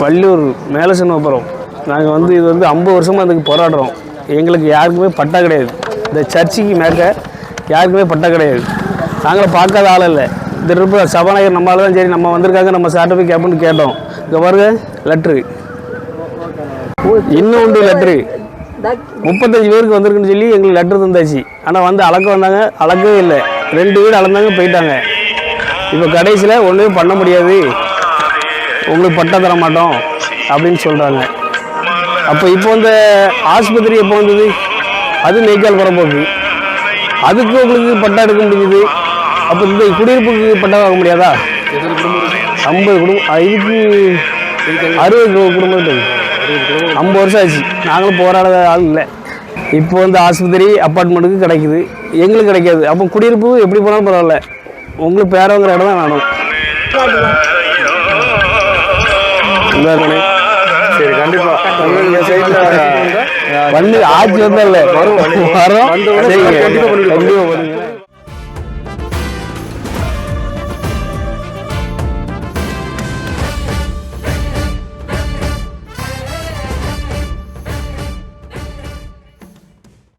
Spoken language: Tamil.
வள்ளியூர் மேலே சின்னப்புறம். நாங்கள் வந்து இது வந்து 50 வருஷமாக அதுக்கு போராடுறோம். எங்களுக்கு யாருக்குமே பட்டா கிடையாது. இந்த சர்ச்சுக்கு மேற்க யாருக்குமே பட்டா கிடையாது. நாங்களும் பார்க்காத ஆள் இல்லை. இந்த இருப்ப சபாநாயகர் நம்மளால தான் சரி நம்ம வந்திருக்காங்க நம்ம சர்டிஃபிகேட் அப்படின்னு கேட்டோம். இங்கே பாருங்க லெட்ரு இன்னும் உண்டு. லெட்ரு 35 பேருக்கு வந்திருக்குன்னு சொல்லி எங்களுக்கு லெட்ரு தந்தாச்சு. ஆனால் வந்து அளக்க வந்தாங்க, அளக்கவே இல்லை. 2 வீடு அளந்தாங்க போயிட்டாங்க. இப்போ கடைசியில் ஒன்றுமே பண்ண முடியாது, உங்களுக்கு பட்டா தர மாட்டோம் அப்படின்னு சொல்கிறாங்க. அப்போ இப்போ இந்த ஆஸ்பத்திரி எப்போ வந்தது? அது நெய்க்கால் புறம்போக்கு. அதுக்கு உங்களுக்கு பட்டா எடுக்க முடியுது. அப்போ இந்த குடியிருப்புக்கு பட்டா வாங்க முடியாதா? 50 குடும்பம், இதுக்கு 60 குடும்பம். 50 வருஷம் ஆச்சு. நாங்களும் போராடாத ஆள் இல்லை. இப்போ வந்து ஆஸ்பத்திரி அப்பார்ட்மெண்ட்டுக்கு கிடைக்குது, எங்களுக்கு கிடைக்காது. அப்போ குடியிருப்பு எப்படி போனாலும் பரவாயில்ல, உங்களுக்கு பேரவங்கிற இடம் தான் வேணும். சரி, கண்டிப்பா வந்து ஆட்சி வந்தால வரும் கண்டிப்பாக பண்ணுங்க.